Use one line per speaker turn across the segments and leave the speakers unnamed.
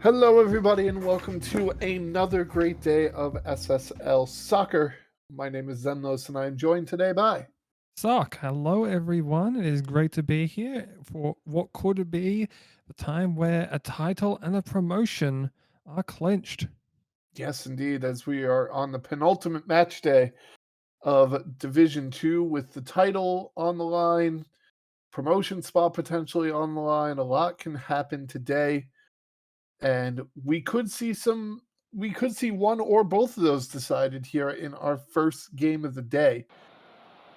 Hello, everybody, and welcome to another great day of SSL Soccer. My name is Zenlos, and I am joined today by...
Sock, hello everyone. It is great to be here for what could be the time where a title and a promotion are clinched.
Yes, indeed, as we are on the penultimate match day of Division 2 with the title on the line, promotion spot potentially on the line. A lot can happen today, and we could see one or both of those decided here in our first game of the day,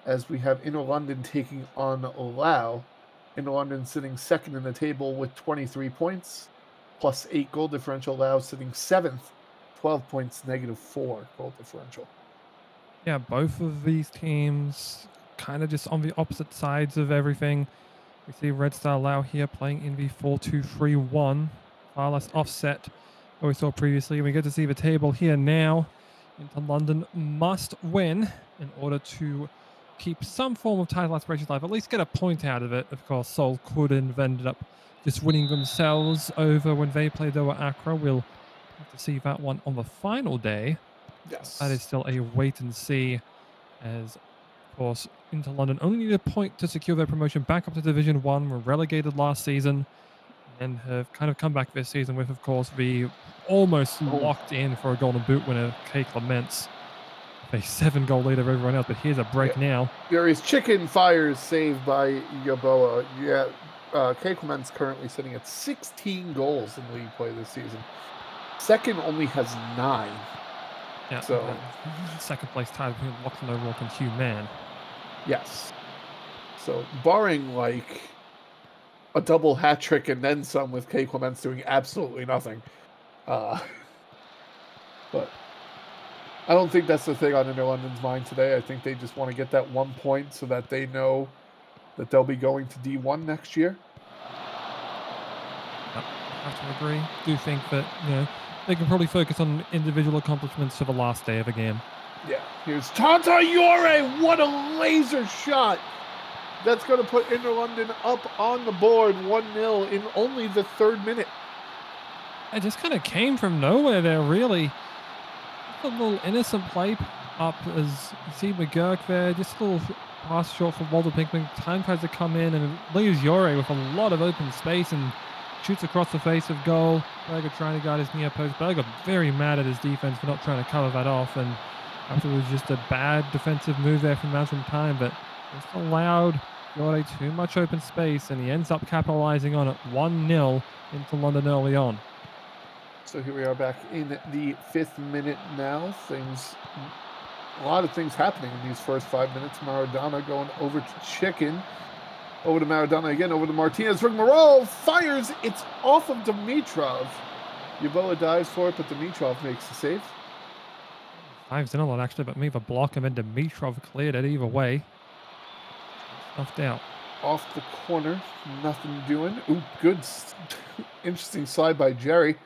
as we have Inner London taking on Laos. Inner London sitting second in the table with 23 points, plus 8 goal differential. Laos sitting 7th, 12 points, -4 goal differential.
Yeah, both of these teams kind of just on the opposite sides of everything. We see Red Star Lao here playing in the 4-2-3-1, far less offset than we saw previously. We get to see the table here now. Inter London must win in order to keep some form of title aspirations alive, at least get a point out of it. Of course, Seoul could have ended up just winning themselves over when they played over Accra. We'll have to see that one on the final day.
Yes.
That is still a wait and see, as, of course, Inter London only need a point to secure their promotion back up to Division 1. Were relegated last season and have kind of come back this season with, of course, the almost locked in for a Golden Boot winner, K Clements. A 7-goal lead of everyone else, but here's a break now.
There is chicken fires saved by Yaboa. K Clements currently sitting at 16 goals in league play this season. Second only has 9.
Yeah,
so
second place tied between Lachlan O'Rourke and Hugh Mann.
Yes. So barring like a double hat trick and then some with K Clements doing absolutely nothing. But I don't think that's the thing on Inter London's mind today. I think they just want to get that 1 point so that they know that they'll be going to D1 next year.
I have to agree. Do think that, they can probably focus on individual accomplishments for the last day of the game.
Yeah. Here's Tanta Yore. What a laser shot. That's going to put Inter London up on the board 1-0 in only the 3rd minute.
It just kind of came from nowhere there, really. A little innocent play up as you see McGurk there, just a little pass short for Walter Pinkman. Time tries to come in and it leaves Yore with a lot of open space and shoots across the face of goal. Berger trying to guard his near post. Berger very mad at his defense for not trying to cover that off, and After it was just a bad defensive move there from Matchday Time, but just allowed Yore too much open space, and he ends up capitalizing on it 1-0 into London early on.
So here we are back in the 5th minute now. A lot of things happening in these first 5 minutes. Maradona going over to Chicken. Over to Maradona again, over to Martinez. Rigmarole fires. It's off of Dimitrov. Yeboah dives for it, but Dimitrov makes the save.
5-0 actually, but Miva block him, and Dimitrov cleared it either way. Stuffed out.
Off the corner, nothing doing. Ooh, good, interesting slide by Jerry.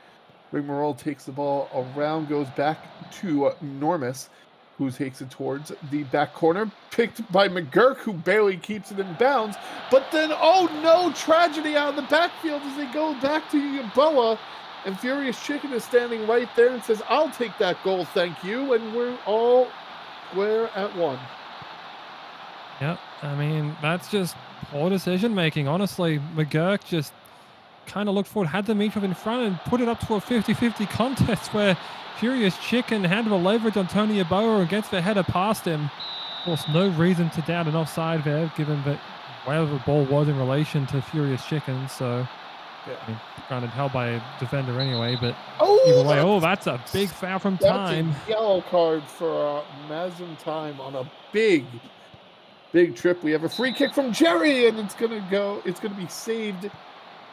Rigmarole takes the ball around, goes back to Normus, who takes it towards the back corner. Picked by McGurk, who barely keeps it in bounds. But then, oh no, tragedy out of the backfield as they go back to Yeboah. And Furious Chicken is standing right there and says, I'll take that goal, thank you. And we're all square at one.
Yep, I mean, that's just poor decision making. Honestly, McGurk just kind of looked forward, had Dimitrov in front and put it up to a 50-50 contest where Furious Chicken had the leverage on Tony Yeboah and gets the header past him. Of course, no reason to doubt an offside there, given that where the ball was in relation to Furious Chicken. So, yeah. I mean, granted, held by a defender anyway, but either way, that's a big foul from Time.
That's a yellow card for Matchday Time on a big trip. We have a free kick from Jerry, and it's going to be saved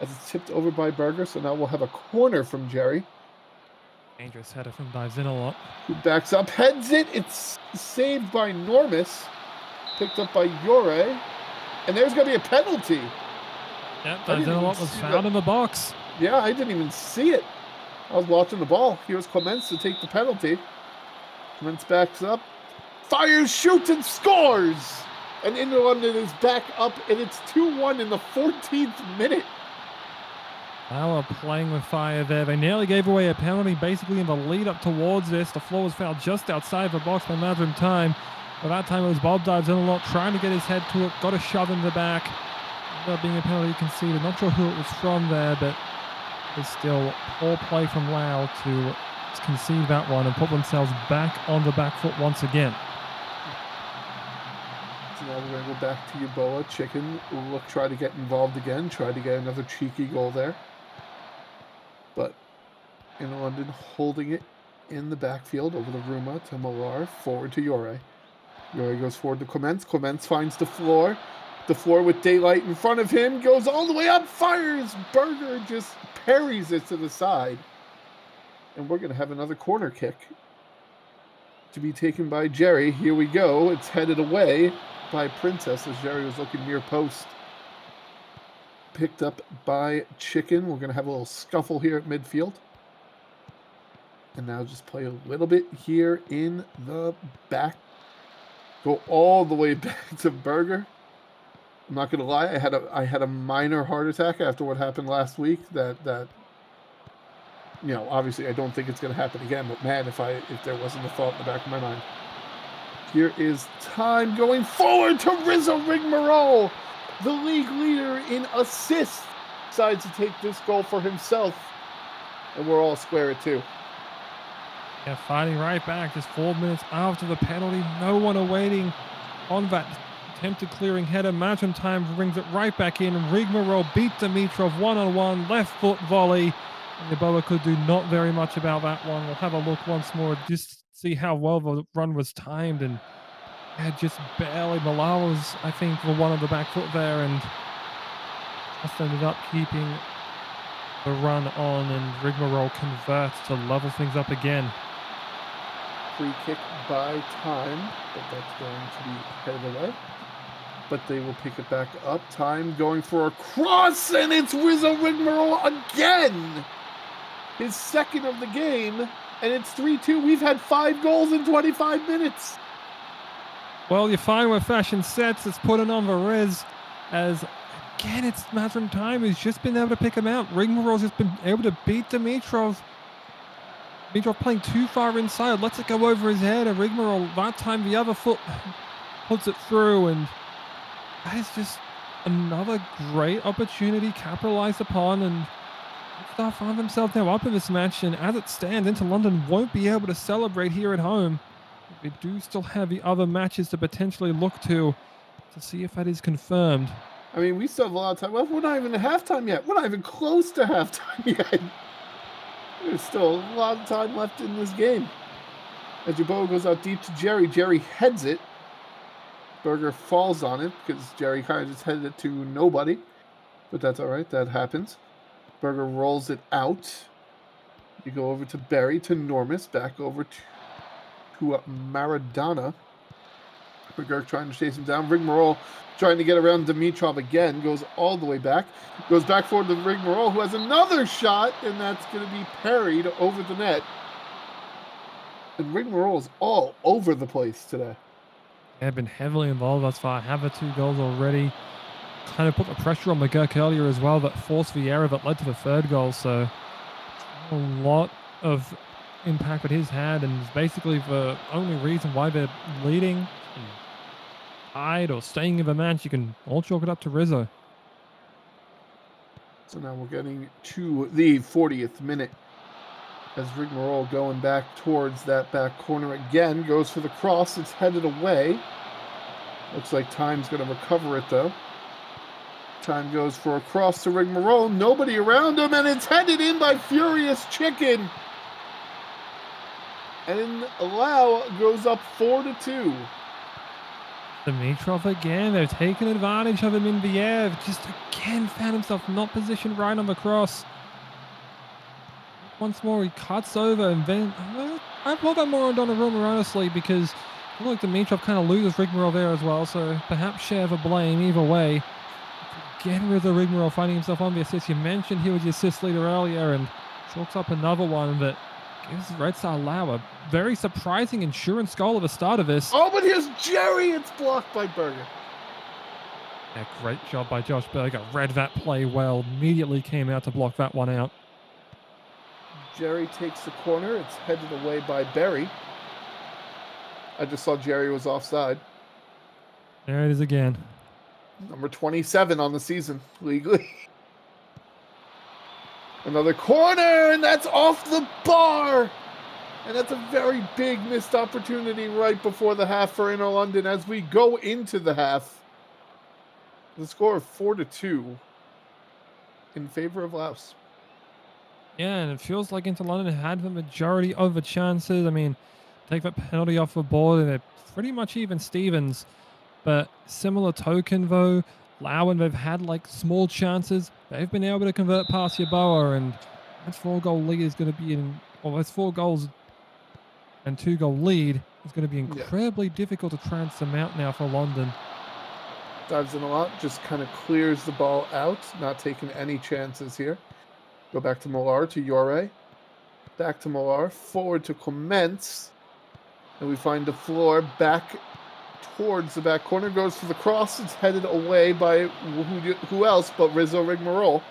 as it's tipped over by Berger. So now we'll have a corner from Jerry.
Dangerous header from dives in a lot.
Who backs up, heads it. It's saved by Normus, picked up by Yore, and there's going to be a penalty.
Yep, dives in a lot was fouled in the box.
Yeah, I didn't even see it. I was watching the ball. Here's Clements to take the penalty. Clements backs up, fires, shoots, and scores. And Inter London is back up, and it's 2-1 in the 14th minute.
Now we're playing with fire there. They nearly gave away a penalty basically in the lead up towards this. The floor was fouled just outside the box by Matchday Time. But that time it was Bob dives in a lot, trying to get his head to it, got a shove in the back. Ended up being a penalty conceded. Not sure who it was from there, but it's still poor play from Lau to concede that one and put themselves back on the back foot once again.
So now we're going to go back to Yeboah. Chicken will try to get involved again, try to get another cheeky goal there. But in London holding it in the backfield over the Ruma to Millar, forward to Yore. Yore goes forward to Clements. Clements finds the floor. The floor with daylight in front of him, goes all the way up, fires. Berger just parries it to the side. And we're going to have another corner kick to be taken by Jerry. Here we go. It's headed away by Princess as Jerry was looking near post. Picked up by Chicken. We're going to have a little scuffle here at midfield. And now just play a little bit here in the back. Go all the way back to Berger. I'm not going to lie. I had a minor heart attack after what happened last week. That you know, obviously I don't think it's going to happen again. But man, if there wasn't a thought in the back of my mind. Here is Time going forward to Rizzo Rigmarole. The league leader in assists decides to take this goal for himself. And we're all square at 2.
Yeah, fighting right back just 4 minutes after the penalty. No one awaiting on that attempted clearing header. Matchday Time brings it right back in. And Rigmarole beat Dimitrov one-on-one. Left foot volley. And Yeboah could do not very much about that one. We'll have a look once more. Just see how well the run was timed, and just barely. Millar was, I think, the one on the back foot there, and just ended up keeping the run on, and Rigmarole converts to level things up again.
Free kick by Time, but that's going to be headed away. But they will pick it back up. Time going for a cross, and it's Rizzo Rigmarole again! His second of the game. And it's 3-2. We've had 5 goals in 25 minutes.
Well, you find where fashion sets. It's putting on the Riz. As, again, it's Matchday Time who's just been able to pick him out. Rigmarole's just been able to beat Dimitrov. Dimitrov playing too far inside. Lets it go over his head. And Rigmarole, that time, the other foot puts it through. And that is just another great opportunity capitalized upon. And Star find themselves now up in this match, and as it stands, Inter London won't be able to celebrate here at home. they do still have the other matches to potentially look to see if that is confirmed.
I mean, we still have a lot of time left. We're not even at halftime yet. We're not even close to halftime yet. There's still a lot of time left in this game. As Yeboah goes out deep to Jerry. Jerry heads it. Berger falls on it because Jerry kind of just headed it to nobody. But that's all right. That happens. Berger rolls it out. You go over to Barry, to Normus, back over to Maradona. Berger trying to chase him down. Rigmarole trying to get around Dimitrov again. Goes all the way back. Goes back forward to Rigmarole, who has another shot, and that's going to be parried over the net. And Rigmarole is all over the place today.
They've been heavily involved thus far. Have the 2 goals already. Kind of put the pressure on McGurk earlier as well, that forced the error that led to the 3rd goal. So a lot of impact that he's had, and is basically the only reason why they're leading, tied, or staying in the match. You can all chalk it up to Rizzo.
So now we're getting to the 40th minute. As Rigmarole going back towards that back corner again, goes for the cross. It's headed away. Looks like Time's going to recover it, though. Time goes for a cross to Rigmarole. Nobody around him, and it's headed in by Furious Chicken. And Lau goes up 4-2.
Dimitrov again. They've taken advantage of him in the air. Just again found himself not positioned right on the cross. Once more, he cuts over, and then I thought that more on Donnarumma, honestly, because I feel like Dimitrov kind of loses Rigmarole there as well, so perhaps share the blame either way. Again, with the Rigmarole finding himself on the assist. You mentioned he was the assist leader earlier, and chalks up another one that gives Red Star Lau a very surprising insurance goal at the start of this.
Oh, but here's Jerry. It's blocked by Berger.
Yeah, great job by Josh Berger. Read that play well. Immediately came out to block that one out.
Jerry takes the corner. It's headed away by Barry. I just saw Jerry was offside.
There it is again.
Number 27 on the season, legally. Another corner, and that's off the bar. And that's a very big missed opportunity right before the half for Inner London as we go into the half. The score of 4-2 in favor of Laos.
Yeah, and it feels like Inter London had the majority of the chances. I mean, take that penalty off the board, and they're pretty much even Stevens. But similar token, though, Lau, and they've had like small chances. They've been able to convert past Yeboah, and that 4-goal lead is going to be that's 4 goals and 2-goal lead is going to be incredibly difficult to try and surmount now for London.
Dives in a lot, just kind of clears the ball out, not taking any chances here. Go back to Millar, to Yore. Back to Millar, forward to Clements. And we find the floor back towards the back corner. Goes for the cross. It's headed away by who else but Rizzo Rigmarole.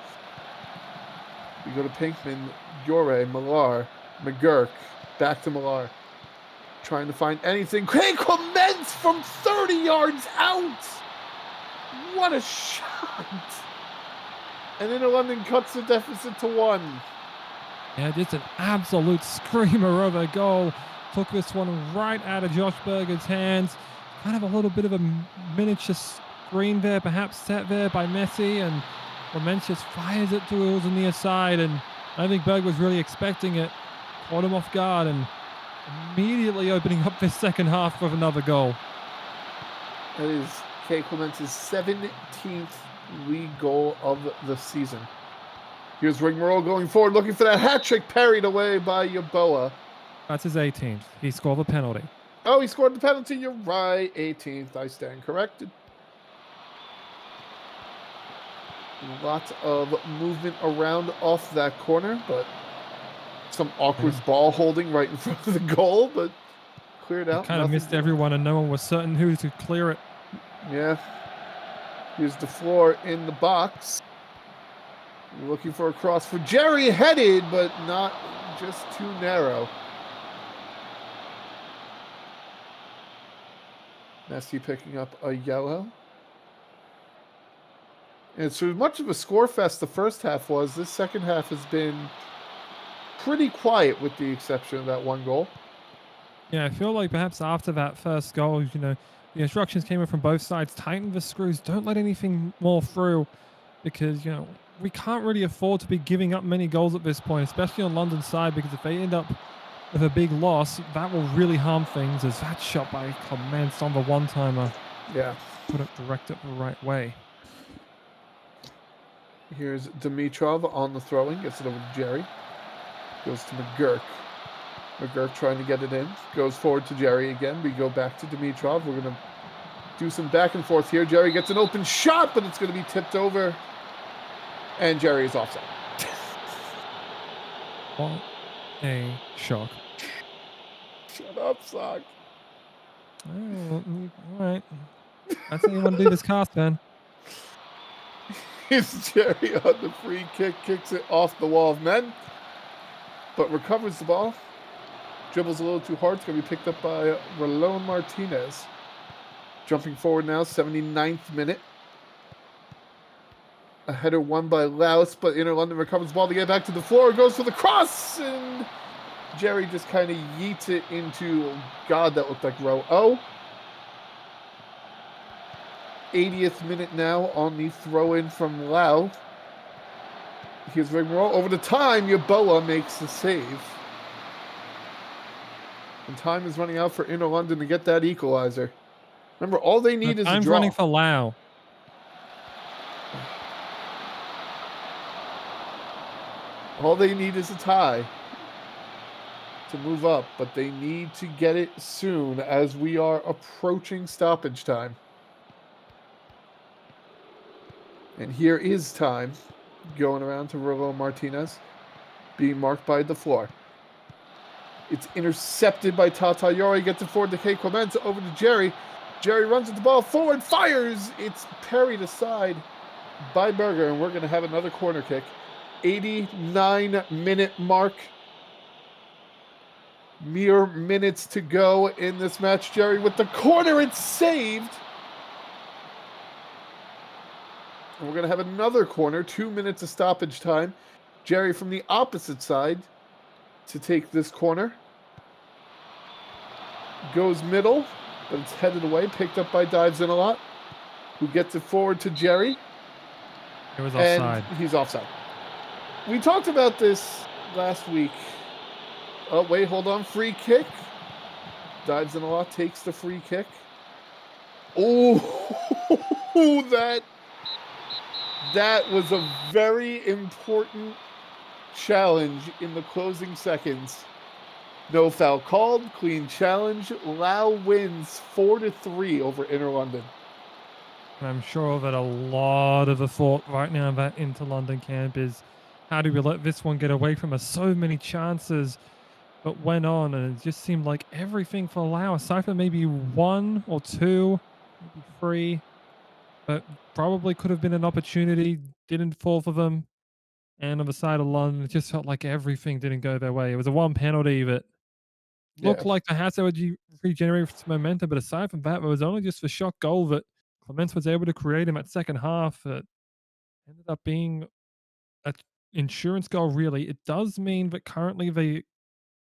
We go to Pinkman, Yore, Millar, McGurk. Back to Millar. Trying to find anything. Craig Clements from 30 yards out. What a shot. And Inter London cuts the deficit to 1.
Yeah, just an absolute screamer of a goal. Took this one right out of Josh Berger's hands. Kind of a little bit of a miniature screen there, perhaps set there by Messi. And Clements just fires it towards the near side. And I think Berger was really expecting it. Caught him off guard and immediately opening up this second half with another goal.
That is Kay Clements' 17th league goal of the season. Here's Rigmarole going forward, looking for that hat trick, parried away by Yeboah.
That's his 18th. He scored the penalty.
Oh, he scored the penalty. You're right. 18th. I stand corrected. Lots of movement around off that corner, but some awkward ball holding right in front of the goal, but cleared out.
Kind of missed everyone, and no one was certain who to clear it.
Yeah. Here's the floor in the box. Looking for a cross for Jerry, headed, but not, just too narrow. Messi picking up a yellow. And so much of a score fest the first half was, this second half has been pretty quiet with the exception of that 1 goal.
Yeah, I feel like perhaps after that first goal, the instructions came in from both sides: tighten the screws, don't let anything more through, because we can't really afford to be giving up many goals at this point, especially on London's side. Because if they end up with a big loss, that will really harm things. As that shot by Clements on the one-timer
Yeah.
couldn't direct it the right way.
Here's Dimitrov on the throwing. Gets it over to Jerry. Goes to McGurk. McGurk trying to get it in. Goes forward to Jerry again. We go back to Dimitrov. We're going to do some back and forth here. Jerry gets an open shot, but it's going to be tipped over. And Jerry is offside.
What a shock.
Shut up, Sock.
Oh, all right. That's how you want to do this cast, man.
Here's Jerry on the free kick. Kicks it off the wall of men. But recovers the ball. Dribbles a little too hard. It's going to be picked up by Rolón Martinez. Jumping forward now, 79th minute. A header won by Laos, but Inter London recovers the ball to get back to the floor. Goes for the cross, and Jerry just kind of yeets it into, God, that looked like row O. 80th minute now on the throw-in from Lau. Here's Rigmarole. Over the time, Yeboah makes the save. And time is running out for Inter London to get that equalizer. Remember, all they need is a
Time's
draw.
running for Lau.
All they need is a tie to move up, but they need to get it soon as we are approaching stoppage time. And here is time going around to Rolón Martinez, being marked by the floor. It's intercepted by Tata Yori, gets it forward to K. Clements, over to Jerry. Jerry runs with the ball forward, fires. It's parried aside by Berger, and we're going to have another corner kick. 89-minute mark. Mere minutes to go in this match. Jerry with the corner, it's saved. And we're going to have another corner, 2 minutes of stoppage time. Jerry from the opposite side to take this corner. Goes middle, but it's headed away, picked up by Dives in a lot, who gets it forward to Jerry.
It was offside.
And he's offside. We talked about this last week. Oh, wait, hold on. Free kick. Dives in a lot, takes the free kick. Oh, that was a very important challenge in the closing seconds. No foul called, clean challenge. Lau wins 4-3 over Inter London.
And I'm sure that a lot of the thought right now in that Inter London camp is, how do we let this one get away from us? So many chances that went on, and it just seemed like everything for Laos, aside from maybe one or two, maybe three, but probably could have been an opportunity, didn't fall for them. And on the side of London, it just felt like everything didn't go their way. It was a one penalty that looked like perhaps they would regenerate some momentum, but aside from that, it was only just the shot goal that Clements was able to create in that second half that ended up being an insurance goal, really. It does mean that currently they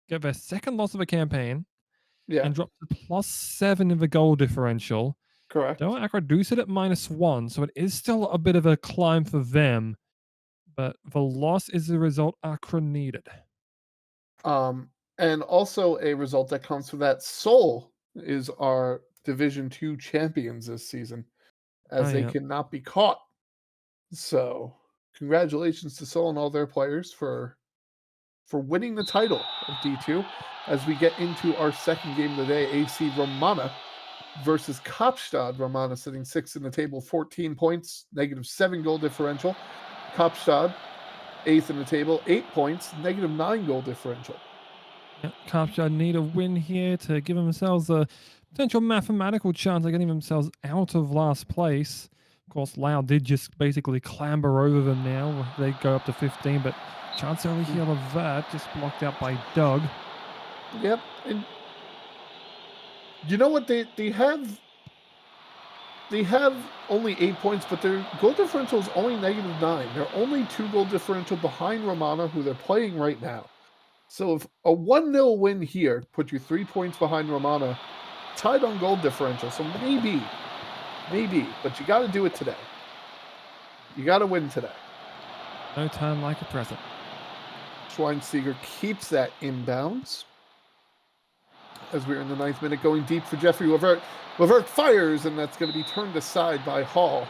get their second loss of the campaign and drop to +7 in the goal differential.
Correct.
Though Accra do sit at -1, so it is still a bit of a climb for them. But the loss is the result Accra needed.
And also a result that comes from that Seoul is our Division 2 champions this season, as they cannot be caught. So congratulations to Seoul and all their players for winning the title of D2. As we get into our second game of the day, A.C Romana versus Kaapstad. Romana sitting 6th in the table, 14 points, -7 goal differential. Kaapstad 8th in the table, 8 points, -9 goal differential.
Yeah, Kaapstad need a win here to give themselves a potential mathematical chance of getting themselves out of last place. Of course, Lau did just basically clamber over them now. They go up to 15, but chance early heel of that just blocked out by Doug.
Yep, and you know what, they have only 8 points, but their goal differential is only -9. They're only 2 goal differential behind Romana, who they're playing right now. So if a 1-0 win here put you 3 points behind Romana, tied on goal differential. So maybe, but you got to do it today. You got to win today.
No time like a present.
Schweinsteiger keeps that inbounds. As we're in the 9th minute, going deep for Jeffrey Levert. Levert fires, and that's going to be turned aside by Hall.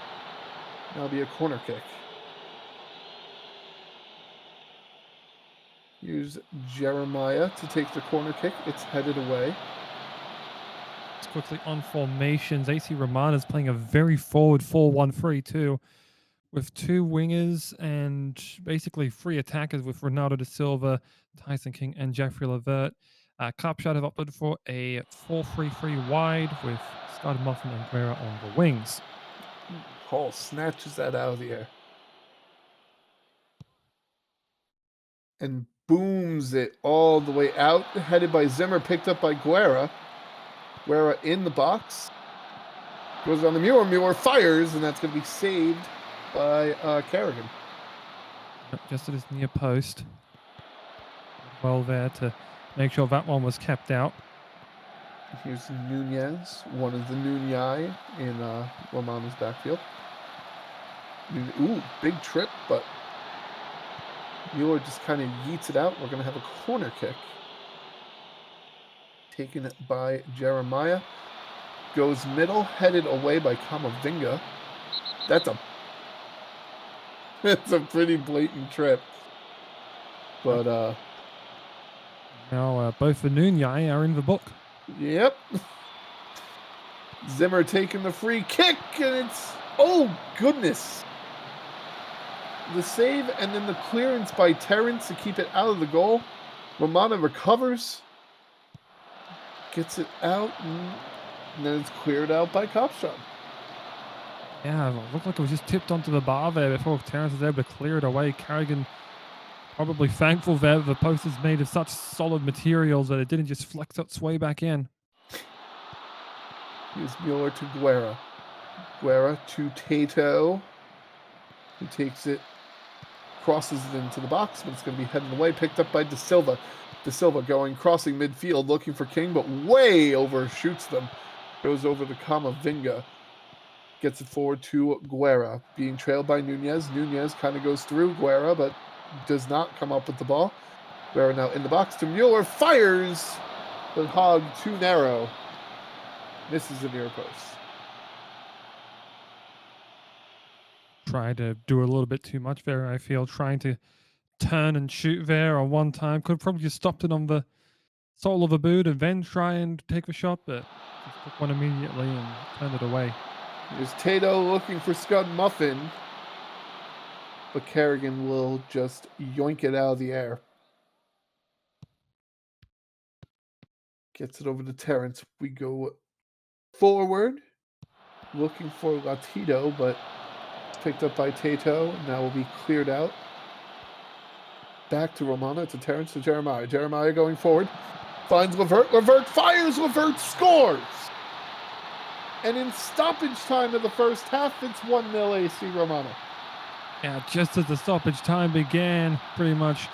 That'll be a corner kick. Here's Jeremiah to take the corner kick. It's headed away.
It's quickly on formations. A.C Romana is playing a very forward 4-1-3 too, with 2 wingers and basically 3 attackers with Ronaldo da Silva, Tyson King, and Jeffrey Levert. Kaapstad have opted for a 4-3-3 wide with Scott Muffin and Guerra on the wings.
Hall snatches that out of the air and booms it all the way out, headed by Zimmer, picked up by Guerra. Guerra in the box. Goes on the Muir. Muir fires, and that's going to be saved by Kerrigan.
Just at his near post. Well there to make sure that one was kept out.
Here's Nunez, one of the Nunei in Romana's backfield. Ooh, big trip, but Muir just kind of yeets it out. We're going to have a corner kick. Taken by Jeremiah. Goes middle, headed away by Kamavinga. That's a pretty blatant trip. But
now both the Nunei are in the book.
Yep. Zimmer taking the free kick, and it's, oh goodness. The save and then the clearance by Terrence to keep it out of the goal. Romana recovers. Gets it out, and then it's cleared out by Kaapstad.
Yeah, it looked like it was just tipped onto the bar there before Terrence was able to clear it away. Kerrigan probably thankful there that the post is made of such solid materials that it didn't just flex its way back in.
Here's Mueller to Guerra. Guerra to Tato, who takes it, crosses it into the box, but it's going to be headed away, picked up by Da Silva. Da Silva crossing midfield, looking for King, but way overshoots them. Goes over to Kamavinga. Gets it forward to Guerra, being trailed by Nunez. Nunez kind of goes through Guerra, but does not come up with the ball. Guerra now in the box to Mueller, fires, but Hogg too narrow. Misses the near post.
Tried to do a little bit too much there, I feel, trying to turn and shoot there on one time. Could have probably just stopped it on the sole of a boot and then try and take the shot, but just took one immediately and turned it away.
There's Tato looking for Scud Muffin, but Kerrigan will just yoink it out of the air. Gets it over to Terrence. We go forward, looking for Latido, but picked up by Tato. Now will be cleared out. Back to Romana, to Terrence, to Jeremiah. Jeremiah going forward. Finds Levert. Levert fires. Levert scores. And in stoppage time of the first half, it's 1-0 A.C Romana.
Yeah, just as the stoppage time began, pretty much,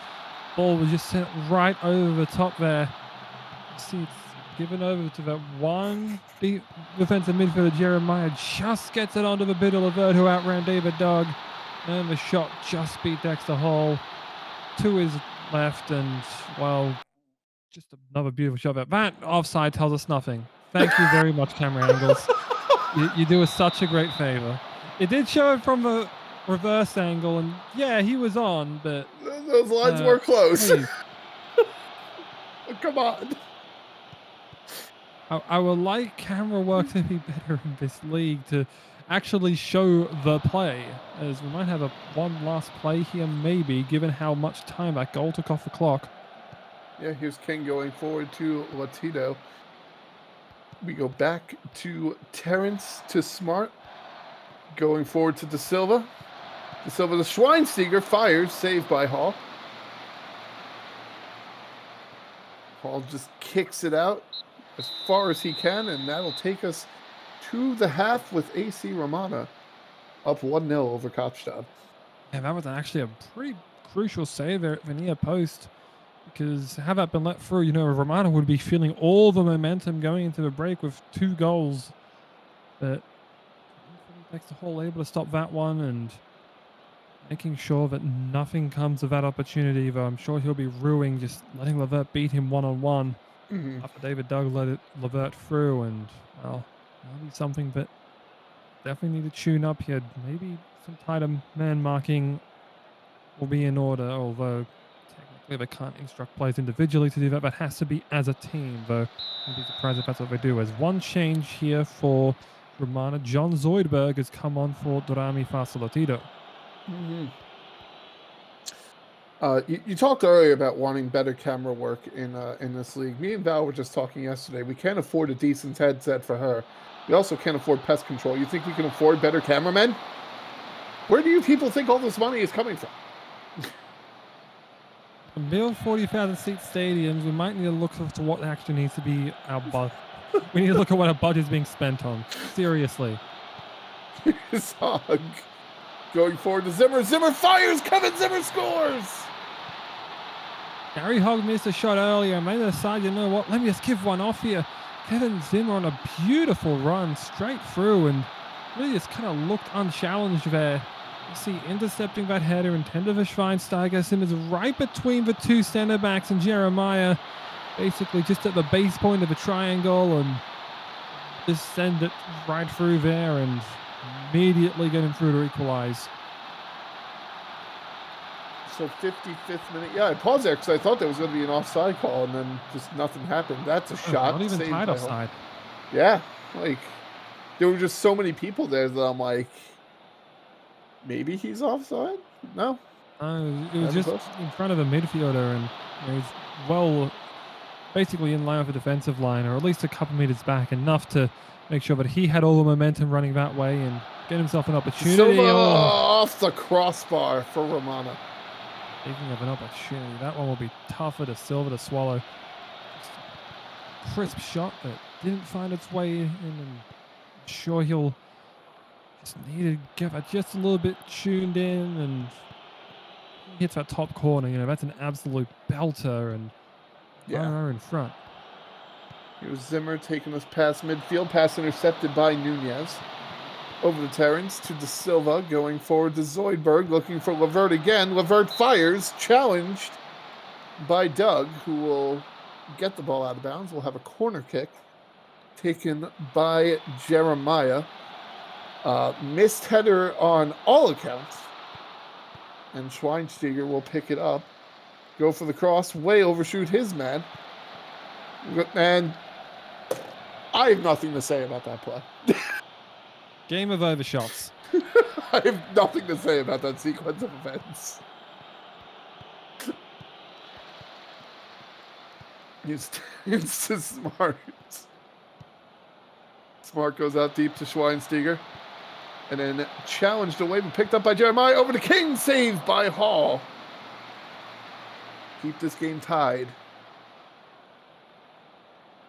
ball was just sent right over the top there. See, it's given over to that one defensive midfielder, Jeremiah, just gets it onto the bit of Levert, who outran David Dugg. And the shot just beat Dexter Hall to his left, and, well, just another beautiful shot there. That offside tells us nothing. Thank you very much, camera angles. You do us such a great favor. It did show it from a reverse angle, and yeah, he was on, but
those lines were close. Come on.
I would like camera work to be better in this league to actually show the play, as we might have one last play here, maybe, given how much time that goal took off the clock.
Yeah, here's King going forward to Latido. We go back to Terrence, to Smart. Going forward to Da Silva. Da Silva, the Schweinsteiger fires, saved by Hall. Hall just kicks it out as far as he can, and that'll take us to the half with A.C Romana up 1-0 over Kaapstad.
Yeah, that was actually a pretty crucial save there at the near post. because had that been let through, Romana would be feeling all the momentum going into the break with 2 goals. But takes the whole able to stop that one and making sure that nothing comes of that opportunity, though I'm sure he'll be ruining just letting Levert beat him one-on-one after David Doug let Levert through. And, well, that'll be something that definitely need to tune up here. Maybe some tighter man marking will be in order, although technically they can't instruct players individually to do that. That has to be as a team, though I'd be surprised if that's what they do. As one change here for Romana, John Zoidberg has come on for Dorami Fasolatido.
You talked earlier about wanting better camera work in this league. Me and Val were just talking yesterday. We can't afford a decent headset for her. We also can't afford pest control. You think we can afford better cameramen? Where do you people think all this money is coming from?
To build 40,000 seat stadiums, we might need to look to what actually needs to be our budget. We need to look at what our budget is being spent on. Seriously.
His hug. Going forward to Zimmer. Zimmer fires! Kevin Zimmer scores!
Gary Hogg missed a shot earlier and made the side, you know what, let me just give one off here. Kevin Zimmer on a beautiful run straight through and really just kind of looked unchallenged there. You see intercepting that header intended for Schweinsteiger. Simmons right between the 2 center backs and Jeremiah, basically just at the base point of the triangle, and just send it right through there and immediately get him through to equalize.
So 55th minute. Yeah, I paused there because I thought there was going to be an offside call, and then just nothing happened. That's a shot.
Not even tied offside.
Yeah, like there were just so many people there that I'm like, maybe he's offside? No.
It was just in front of a midfielder, and it was well, basically in line with the defensive line, or at least a couple meters back, enough to make sure that he had all the momentum running that way and get himself an opportunity.
Silva off the crossbar for Romana.
Speaking of an opportunity, that one will be tougher to Silva to swallow. Just a crisp shot that didn't find its way in, and I'm sure he'll just need to get that just a little bit tuned in, and he hits that top corner. That's an absolute belter, and runner in front.
Here's Zimmer taking us past midfield, pass intercepted by Nunez. Over to Terrence, to De Silva, going forward to Zoidberg, looking for Levert again. Levert fires, challenged by Doug, who will get the ball out of bounds. We'll have a corner kick taken by Jeremiah. Missed header on all accounts. And Schweinsteiger will pick it up. Go for the cross, way overshoot his man. And I have nothing to say about that play.
Game of overshots.
I have nothing to say about that sequence of events. It's to Smart. Smart goes out deep to Schweinsteiger. And then challenged away, but picked up by Jeremiah. Over to King, saved by Hall. Keep this game tied.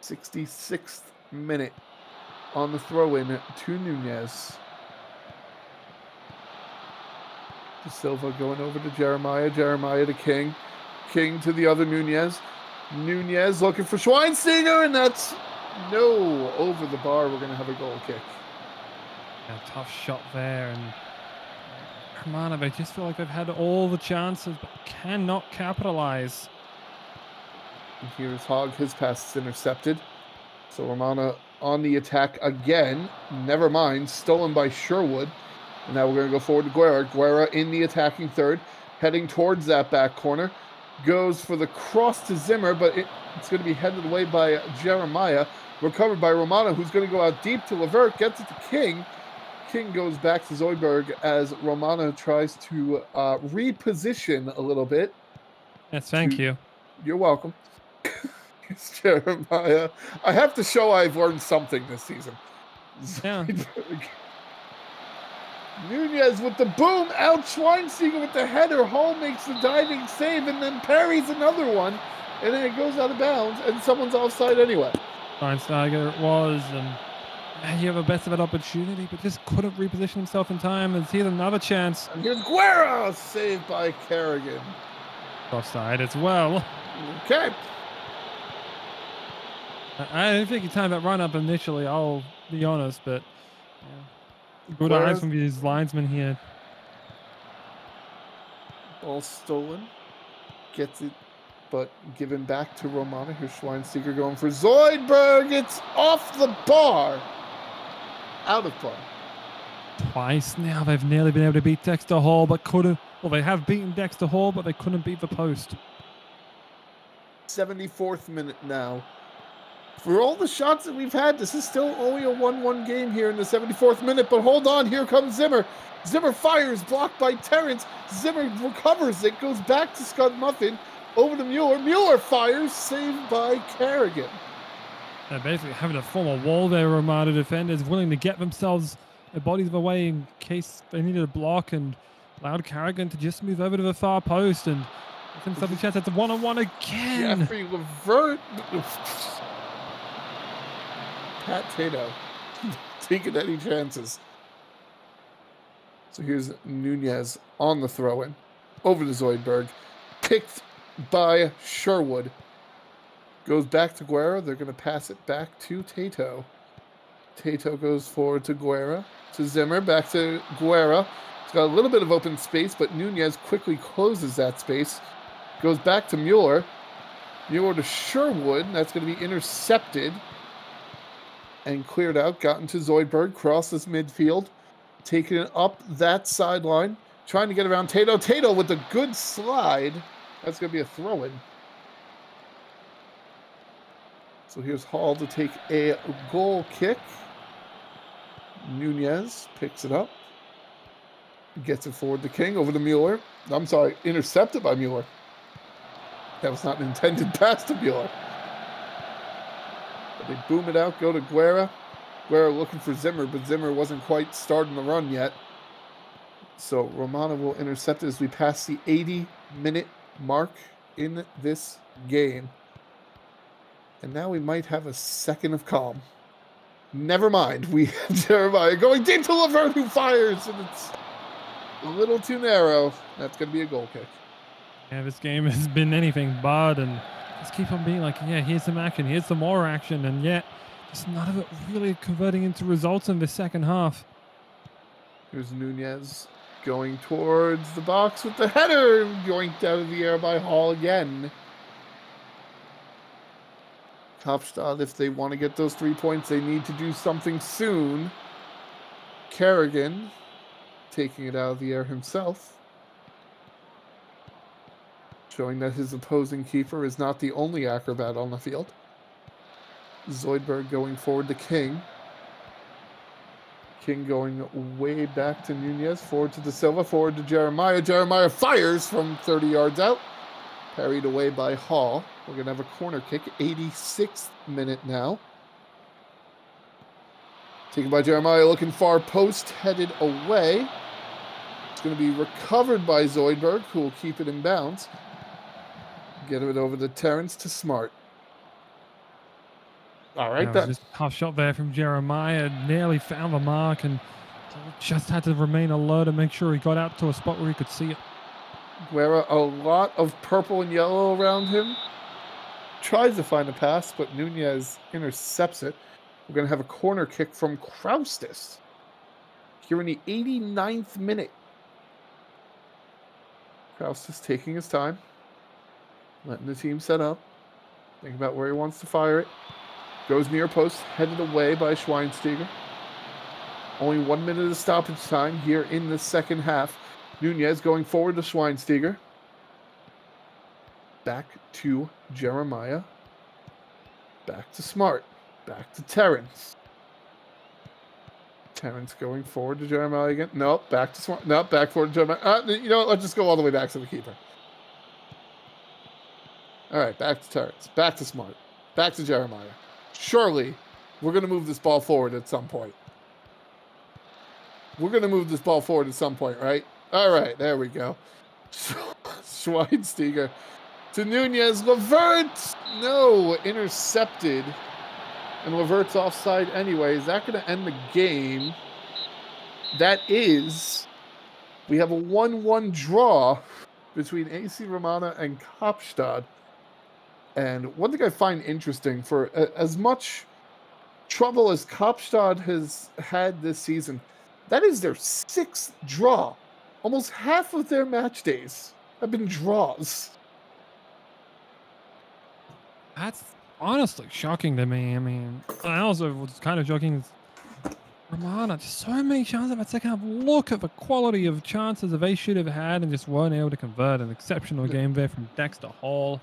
66th minute. On the throw-in to Nunez. De Silva going over to Jeremiah. Jeremiah to King. King to the other Nunez. Nunez looking for Schweinsteiger, and that's no over the bar. We're going to have a goal kick.
A tough shot there, and Romana, they just feel like they've had all the chances, but cannot capitalize.
And here's Hogg. His pass is intercepted. So Romana on the attack again. Never mind. Stolen by Sherwood. And now we're going to go forward to Guerra. Guerra in the attacking third. Heading towards that back corner. Goes for the cross to Zimmer, but it's going to be headed away by Jeremiah. Recovered by Romana, who's going to go out deep to Levert. Gets it to King. King goes back to Zoidberg as Romana tries to reposition a little bit.
Yes, thank you.
You're welcome. It's Jeremiah. I have to show I've learned something this season.
Yeah.
Nunez with the boom. Out Schweinsteiger with the header. Hall makes the diving save and then parries another one. And then it goes out of bounds and someone's offside anyway.
Schweinsteiger it was. And you have a best of an opportunity, but just couldn't reposition himself in time. And here's another chance.
And here's Guerra. Saved by Kerrigan.
Offside as well.
Okay.
I didn't think he timed that run up initially, I'll be honest, but yeah. Good eyes
Guerra's
from his linesman here.
ball stolen. Gets it, but given back to Romana. Here's Schweinsteiger going for Zoidberg. It's off the bar. Out of play.
Twice now they've nearly been able to beat Dexter Hall, but couldn't. Well, they have beaten Dexter Hall, but they couldn't beat the post.
74th minute now. For all the shots that we've had, this is still only a 1-1 game here in the 74th minute. But hold on, here comes Zimmer. Zimmer fires, blocked by Terrence. Zimmer recovers it, goes back to Scott Muffin, over to Mueller. Mueller fires, saved by Kerrigan.
They're basically having to form a wall there, Romana defenders, willing to get themselves their bodies away in case they needed a block, and allowed Kerrigan to just move over to the far post and give himself a chance at the one-on-one again.
Jeffrey Levert. Pat Tato taking any chances. So here's Nunez on the throw-in. Over to Zoidberg. Picked by Sherwood. Goes back to Guerra. They're going to pass it back to Tato. Tato goes forward to Guerra. To Zimmer. Back to Guerra. He's got a little bit of open space, but Nunez quickly closes that space. Goes back to Mueller. Mueller to Sherwood. That's going to be intercepted and cleared out. Gotten to Zoidberg. Crosses midfield. Taking it up that sideline. Trying to get around Tato. Tato with a good slide. That's going to be a throw-in. So here's Hall to take a goal kick. Nunez picks it up. Gets it forward to King. Over to Mueller. I'm sorry, intercepted by Mueller. That was not an intended pass to Mueller. But they boom it out, go to Guerra. Guerra looking for Zimmer, but Zimmer wasn't quite starting the run yet. So Romana will intercept it as we pass the 80-minute mark in this game. And now we might have a second of calm. Never mind. We have Jeremiah going deep to Levert, who fires, and it's a little too narrow. That's going to be a goal kick.
Yeah, this game has been anything but, and just keep on being like, yeah, here's some action, here's some more action, and yet just none of it really converting into results in the second half.
Here's Nunez going towards the box with the header, yoinked out of the air by Hall again. Kaapstad, if they want to get those 3 points, they need to do something soon. Kerrigan taking it out of the air himself. Showing that his opposing keeper is not the only acrobat on the field. Zoidberg going forward to King. King going way back to Nunez. Forward to De Silva. Forward to Jeremiah. Jeremiah fires from 30 yards out. Parried away by Hall. We're going to have a corner kick. 86th minute now. Taken by Jeremiah, looking far post, headed away. It's going to be recovered by Zoidberg, who will keep it in bounds. Get it over to Terrence to Smart. All right,
that was just a tough shot there from Jeremiah. Nearly found the mark and just had to remain alert and make sure he got out to a spot where he could see it.
Guerra, a lot of purple and yellow around him. Tries to find a pass, but Nunez intercepts it. We're going to have a corner kick from Kraustis here in the 89th minute. Kraustis taking his time, letting the team set up. Think about where he wants to fire it. Goes near post, headed away by Schweinsteiger. Only 1 minute of stoppage time here in the second half. Nunez going forward to Schweinsteiger. Back to Jeremiah. Back to Smart. Back to Terrence. Terrence going forward to Jeremiah again. Nope, back to Smart. Nope, back forward to Jeremiah. You know what? Let's just go all the way back to the keeper. All right, back to Terrence. Back to Smart. Back to Jeremiah. Surely, we're going to move this ball forward at some point. We're going to move this ball forward at some point, right? All right, there we go. Schweinsteiger to Nunez. Levert! No, intercepted. And Levert's offside anyway. Is that going to end the game? That is. We have a 1-1 draw between A.C Romana and Kaapstad. And one thing I find interesting, for as much trouble as Kaapstad has had this season, that is their 6th draw. Almost half of their match days have been draws.
That's honestly shocking to me. I mean, I also was kind of shocking. Romana, just so many chances in that second half. Look at the quality of chances that they should have had and just weren't able to convert. An exceptional game there from Dexter Hall.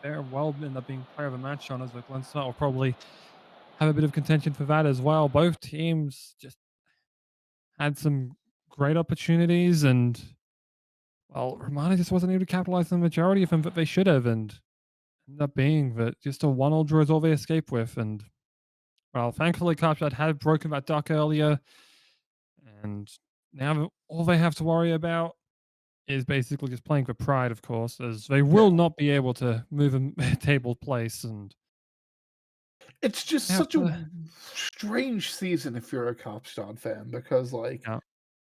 Very well ended up being player of the match on us, but Glenn Smart will probably have a bit of contention for that as well. Both teams just had some great opportunities, and well, Romana just wasn't able to capitalize on the majority of them that they should have, and ended up being that just a 1-1 draw is all they escaped with. And well, thankfully, Kaapstad had broken that duck earlier, and now all they have to worry about is basically just playing for pride, of course, as they will not be able to move a table place, and
It's just
they have
such a
to.
strange season if you're a Kaapstad fan, because like
Yeah.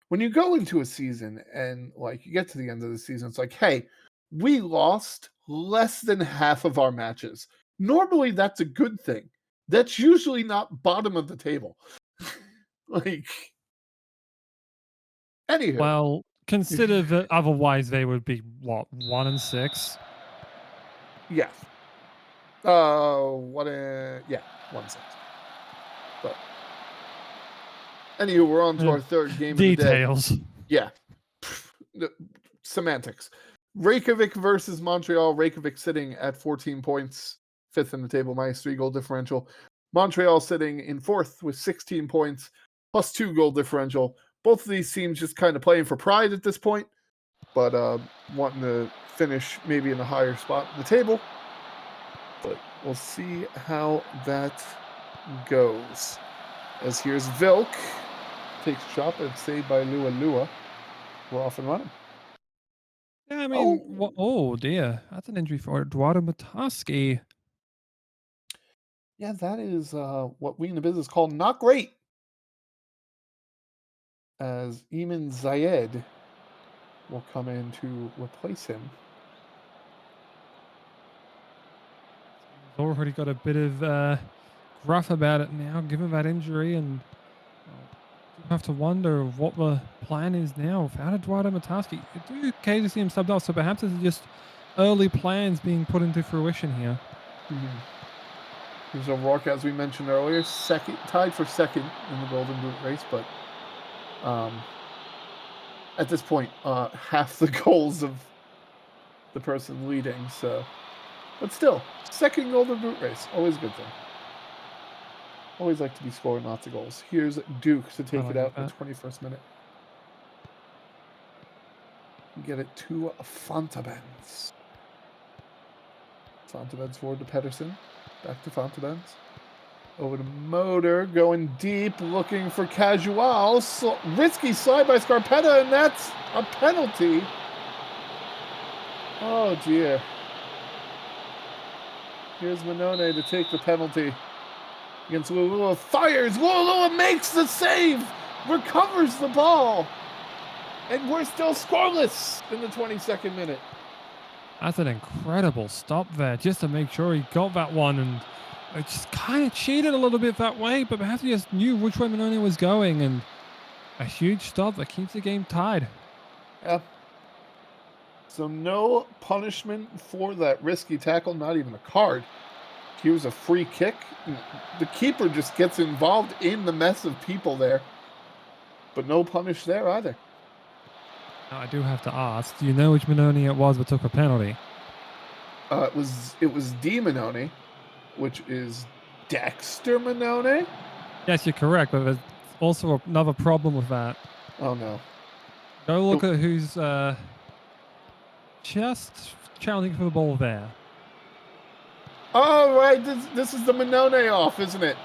when you go into a season and like you get to the end of the season, it's like, hey, we lost less than half of our matches. Normally that's a good thing. That's usually not bottom of the table. Like, anywho,
Well, consider that otherwise they would be what, 1-6.
yeah. Yeah, 1-6. But anywho, we're on to our third game of the day.
Details.
Yeah. Semantics. Reykjavik versus Montreal. Reykjavik sitting at 14 points, 5th in the table, minus 3 goal differential. Montreal sitting in 4th with 16 points, plus 2 goal differential. Both of these teams just kind of playing for pride at this point, but wanting to finish maybe in a higher spot in the table. But we'll see how that goes. As here's Vilk, takes a shot, but saved by Lua Lua. We're off and running.
Yeah, I mean, oh dear, that's an injury for Eduardo Mataski.
Yeah, that is what we in the business call not great. As Eamon Zayed will come in to replace him.
He's already got a bit of gruff about it now, given that injury, and you have to wonder what the plan is now without Eduardo Mataski. You do occasionally see him subbed off, so perhaps it's just early plans being put into fruition here.
Here's O'Rourke, as we mentioned earlier, tied for second in the Golden Boot race, but at this point, half the goals of the person leading. So, but still, second Golden Boot race, always a good thing. Always like to be scoring lots of goals. Here's Duke to take it out in the 21st minute. Get it to Fontabens. Fontabens forward to Pedersen. Back to Fontabens. Over to Motor, going deep, looking for Casual. So, risky slide by Scarpetta, and that's a penalty. Oh, dear. Here's Manone to take the penalty against Lulua. Fires! Lulua makes the save! Recovers the ball! And we're still scoreless in the 22nd minute.
That's an incredible stop there, just to make sure he got that one, and it just kind of cheated a little bit that way, but perhaps he just knew which way Manone was going, and a huge stop that keeps the game tied.
Yeah. So no punishment for that risky tackle, not even a card. He was a free kick. The keeper just gets involved in the mess of people there, but no punish there either.
Now, I do have to ask, do you know which Manone it was that took a penalty?
It was D Manone, which is Dexter Manone.
Yes, you're correct, but there's also another problem with that.
Oh no!
Go look at who's just challenging for the ball there.
Oh right, this is the Manone off, isn't it?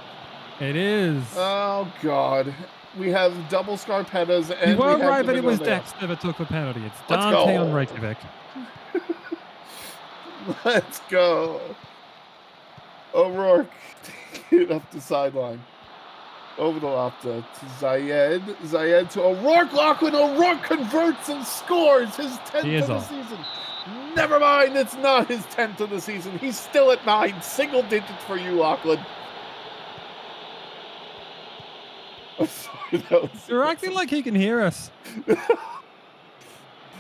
It is.
Oh god. We have double Scarpettas, and
you were
we have
right,
the
but it was
Manone
Dexter that took the penalty. It's
Let's
Dante
go.
on Reykjavik.
Let's go. O'Rourke take it up the sideline. Over the Lopta to Zayed. Zayed to O'Rourke. Lachlan O'Rourke converts and scores his 10th of the season. Never mind, it's not his 10th of the season. He's still at 9. Single digits for you, Lachlan. I'm sorry,
You're acting like he can hear us.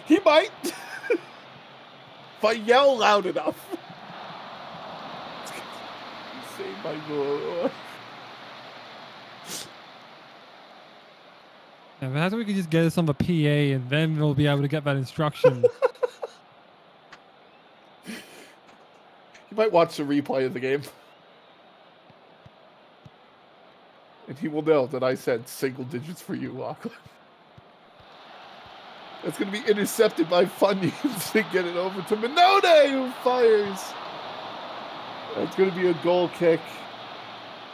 He might. If I yell loud enough. Save my goal.
Yeah, perhaps we could just get this on the PA and then we'll be able to get that instruction.
You might watch the replay of the game. And he will know that I said single digits for you, Lachlan. It's going to be intercepted by Funyuns to get it over to Minone, who fires. It's going to be a goal kick.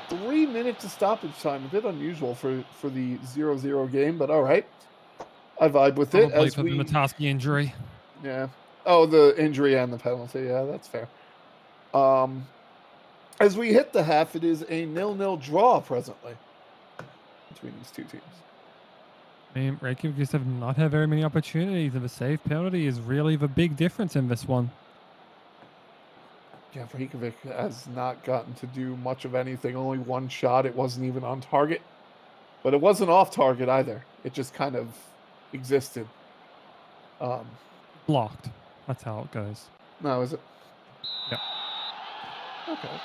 3 minutes of stoppage time. A bit unusual for the 0-0 game, but all right. I vibe with it.
Probably for the Mataski injury.
Yeah. Oh, the injury and the penalty. Yeah, that's fair. As we hit the half, it is a 0-0 draw presently between these two teams.
I mean, Reykjavik just have not had very many opportunities, and the save penalty is really the big difference in this one.
Yeah, Reykjavik has not gotten to do much of anything. Only one shot. It wasn't even on target. But it wasn't off target either. It just kind of existed.
Blocked. That's how it goes.
No, is it?
Yeah.
Okay.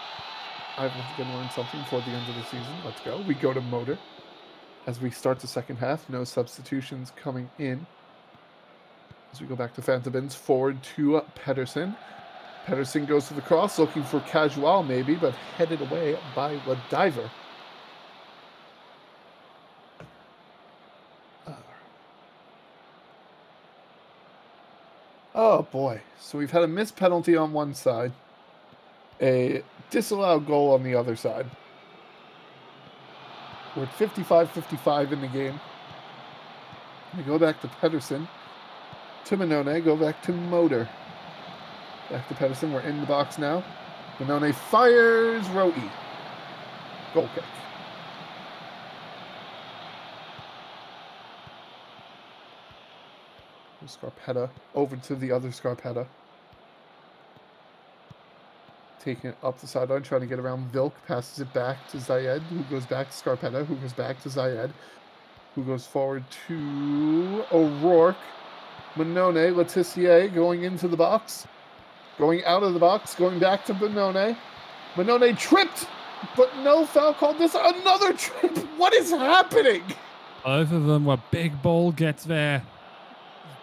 I've going to learn something for the end of the season. Let's go. We go to Motor. As we start the second half, no substitutions coming in. As we go back to Fantabins, forward to Pedersen. Pedersen goes to the cross, looking for Casual maybe, but headed away by the diver. Oh boy. So we've had a missed penalty on one side, a disallowed goal on the other side. We're at 55-55 in the game. We go back to Pedersen. To Minone, go back to Motor. Back to Pedersen, we're in the box now. Minone fires, Roe. Goal kick. Scarpetta, over to the other Scarpetta. Taking it up the sideline, trying to get around Vilk, passes it back to Zayed, who goes back to Scarpetta, who goes back to Zayed, who goes forward to O'Rourke. Minone, Letitia going into the box, going out of the box, going back to Minone. Minone tripped, but no foul called. This another trip. What is happening?
Both of them were big ball gets there.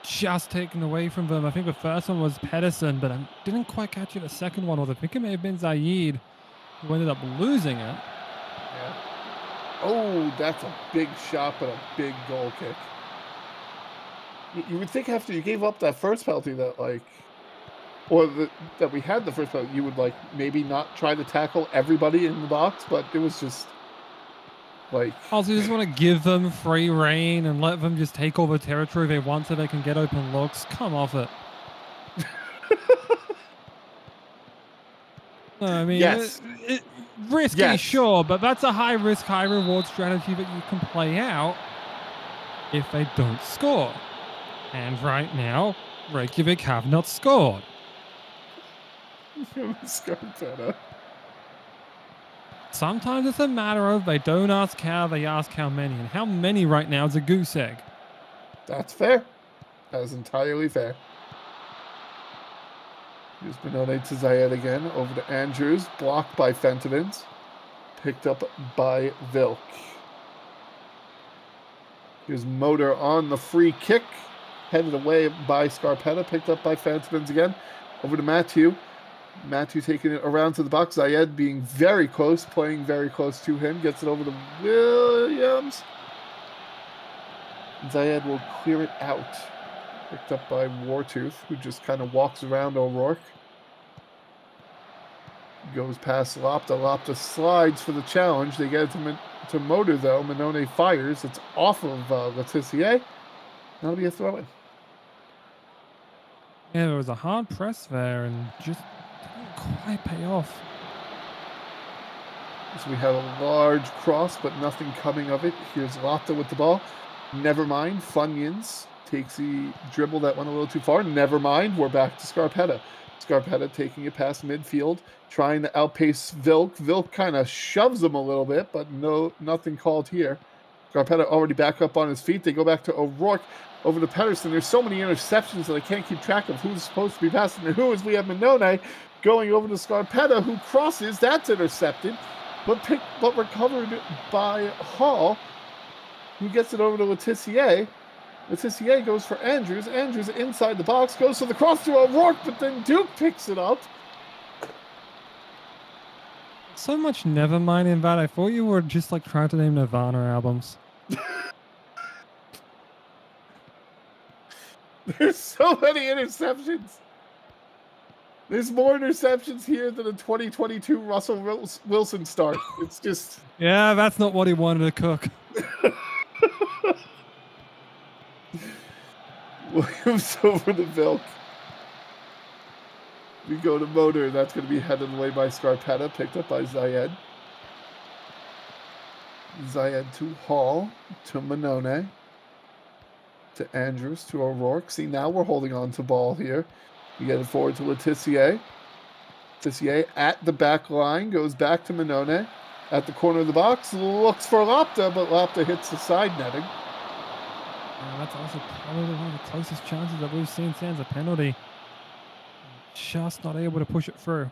Just taken away from them. I think the first one was Pedersen, but I didn't quite catch it. The second one, or I think it may have been Zayed, who ended up losing it.
Yeah. Oh, that's a big shot, but a big goal kick. You would think after you gave up that first penalty that, like, or that we had the first penalty, you would, like, maybe not try to tackle everybody in the box, but it was just, like...
Also, you just want to give them free reign and let them just take all the territory they want so they can get open looks. Come off it. No, I mean,
yes.
Risky, yes. Sure, but that's a high risk, high reward strategy that you can play out if they don't score. And right now, Reykjavik have not scored. Sometimes it's a matter of they don't ask how, they ask how many. And how many right now is a goose egg.
That's fair. That is entirely fair. Here's Benone to Zayed again. Over to Andrews. Blocked by Fentovins. Picked up by Vilk. Here's Motor on the free kick. Headed away by Scarpetta. Picked up by Fentovins again. Over to Matthew. Matthew taking it around to the box. Zayed being very close, playing very close to him. Gets it over to Williams. Zayed will clear it out. Picked up by Wartooth, who just kind of walks around O'Rourke. Goes past Lopta. Lopta slides for the challenge. They get it to Motor, though. Minone fires. It's off of Letitia. That'll be a throw-in.
Yeah, there was a hard press there and just didn't quite pay off.
So we have a large cross, but nothing coming of it. Here's Lotta with the ball. Never mind. Funyuns takes the dribble that went a little too far. Never mind. We're back to Scarpetta. Scarpetta taking it past midfield, trying to outpace Vilk. Vilk kind of shoves him a little bit, but nothing called here. Scarpetta already back up on his feet. They go back to O'Rourke over to Pedersen. There's so many interceptions that I can't keep track of who's supposed to be passing to who, as we have Minone going over to Scarpetta, who crosses. That's intercepted, but recovered by Hall, who gets it over to Letitia. Letitia goes for Andrews. Andrews inside the box, goes for the cross to O'Rourke, but then Duke picks it up.
So much never mind in that. I thought you were just like trying to name Nirvana albums.
There's so many interceptions. There's more interceptions here than a 2022 Russell Wilson start. It's just...
Yeah, that's not what he wanted to cook.
Williams over to Vilk. We go to Motor. That's going to be headed away by Scarpetta, picked up by Zayed. Zayed to Hall, to Minone, to Andrews, to O'Rourke. See, now we're holding on to ball here. We get it forward to Letitia. Letitia at the back line, goes back to Minone. At the corner of the box, looks for Lopta, but Lopta hits the side netting.
Yeah, that's also probably one of the closest chances that we've seen sans a penalty. Just not able to push it through.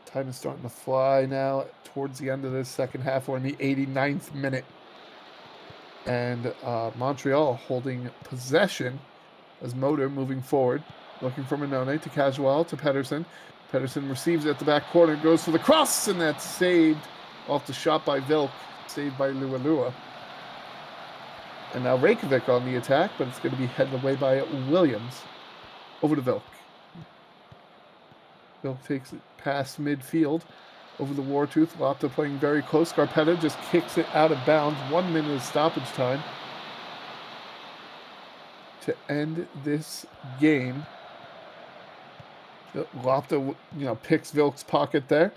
Time is starting to fly now towards the end of this second half. We're in the 89th minute. And Montreal holding possession as Motor moving forward. Looking for Minone to Casual to Pedersen. Pedersen receives it at the back corner, goes for the cross, and that's saved off the shot by Vilk, saved by Lualua. And now Reykjavik on the attack, but it's going to be headed away by Williams. Over to Vilk. Vilk takes it past midfield, over the Wartooth. Lopta playing very close. Scarpetta just kicks it out of bounds. 1 minute of stoppage time to end this game. Lopta, picks Vilk's pocket there.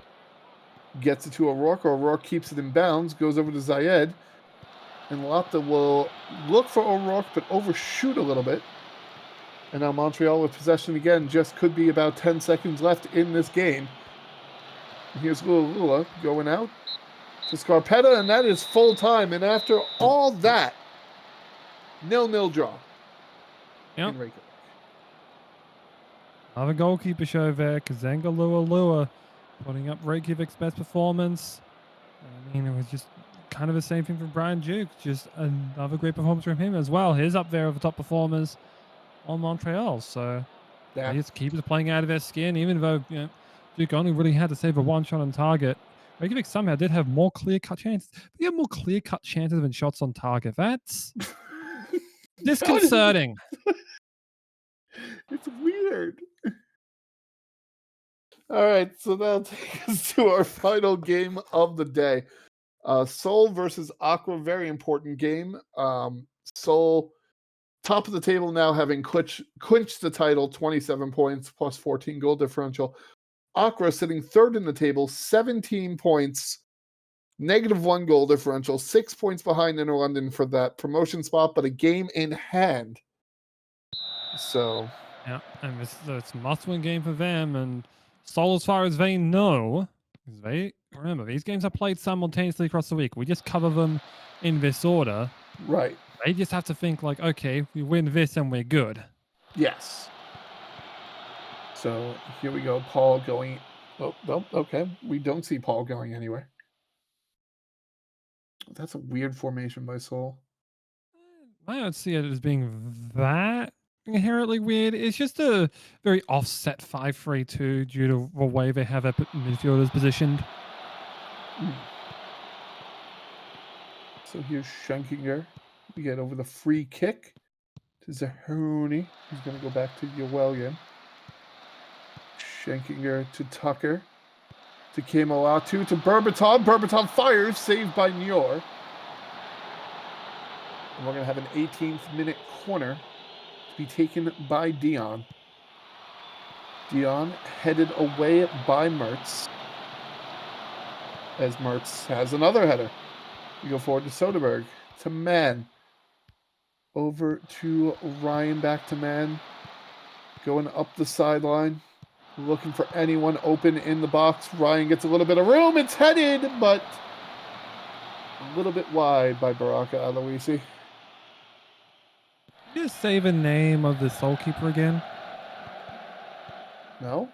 Gets it to O'Rourke. O'Rourke keeps it in bounds. Goes over to Zayed. And Lopta will look for O'Rourke, but overshoot a little bit. And now Montreal with possession again. Just could be about 10 seconds left in this game. And here's Lula going out to Scarpetta, and that is full time. And after all that, 0-0 draw.
Yep.
In Reykjavik.
Another goalkeeper show there. Kazenga Lua putting up Reykjavik's best performance. I mean, it was just kind of the same thing from Brian Duke. Just another great performance from him as well. He's up there with the top performers on Montreal. So these keepers playing out of their skin, even though Duke only really had to save a one shot on target. Reykjavik somehow did have more clear-cut chances. We have more clear-cut chances than shots on target. That's disconcerting.
It's weird. All right, so that'll take us to our final game of the day. Seoul versus Accra, very important game. Seoul, top of the table now, having clinched the title, 27 points plus 14 goal differential. Accra sitting third in the table, 17 points, -1 goal differential, 6 points behind Inner London for that promotion spot, but a game in hand. So
yeah, and it's a must-win game for them. And Seoul, as far as they know, because they remember these games are played simultaneously across the week. We just cover them in this order.
Right.
They just have to think like, okay, we win this and we're good.
Yes. So here we go. Paul going. Oh, okay. We don't see Paul going anywhere. That's a weird formation by Seoul.
I don't see it as being that inherently weird. It's just a very offset 5-3-2 due to the way they have their midfielders positioned.
So here's Schenkinger. We get over the free kick to Zahuni. He's going to go back to Yoelian. Schenkinger to Tucker. To Kemalatu. To Berbatov. Berbatov fires. Saved by Nior. And we're going to have an 18th minute corner to be taken by Dion. Dion headed away by Mertz. as Mertz has another header. We go forward to Soderberg, to Mann. Over to Ryan, back to Mann. Going up the sideline. Looking for anyone open in the box. Ryan gets a little bit of room. It's headed, but a little bit wide by Baraka Aloisi.
Just say the name of the Seoul keeper again.
No?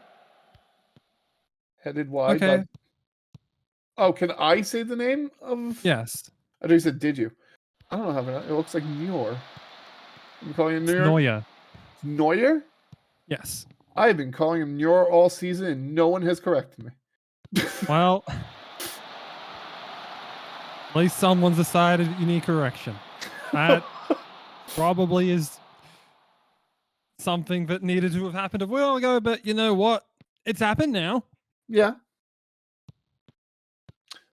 Headed wide
Okay.
by... Oh, can I say the name of...
Yes.
I thought you said, did you? I don't know how it looks like Muir. I'm calling him
It's
Muir.
Neuer.
Neuer?
Yes.
I have been calling him Muir all season, and no one has corrected me.
Well, at least someone's decided you need correction. That probably is something that needed to have happened a while ago, but you know what? It's happened now.
Yeah.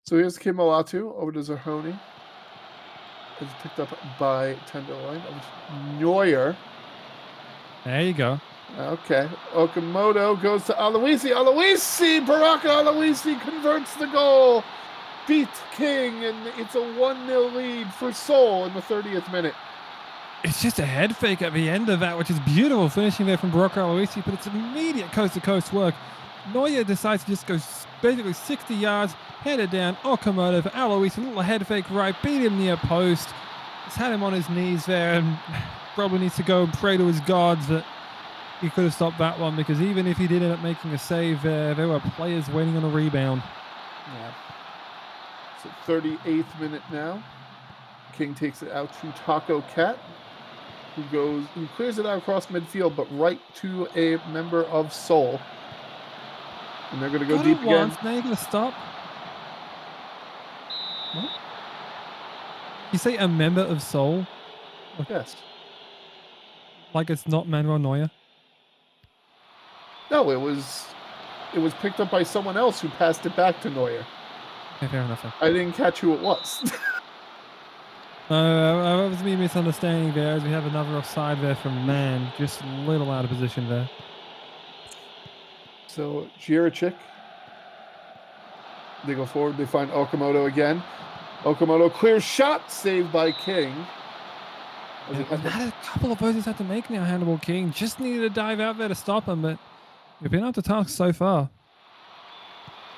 So here's Kimolatu over to Zerhoni. It's picked up by Tenderloin. Neuer.
There you go.
Okay. Okamoto goes to Aloisi. Aloisi! Baraka Aloisi converts the goal. Beat King, and it's a 1-0 lead for Seoul in the 30th minute.
It's just a head fake at the end of that, which is beautiful, finishing there from Baraka Aloisi, but it's immediate coast-to-coast work. Neuer decides to just go basically 60 yards, head it down. Okamoto for Aloisi, a little head fake right, beat him near post. Just had him on his knees there, and probably needs to go and pray to his gods that he could have stopped that one, because even if he did end up making a save there, there were players waiting on a rebound.
Yeah. So 38th minute now. King takes it out to Taco Cat, who clears it out across midfield, but right to a member of Seoul. And they're going to go deep again.
Now you're going to stop. What? You say a member of Seoul?
Yes.
Like it's not Manuel Neuer?
No, it was picked up by someone else who passed it back to Neuer.
Okay, fair enough.
I didn't catch who it was.
That was me misunderstanding there, as we have another offside there from Mann. Just a little out of position there.
So Jiricic, they go forward. They find Okamoto again. Okamoto clears shot, saved by King.
Had a couple of poses had to make now. Hannibal King just needed to dive out there to stop him, but you've been up to task so far.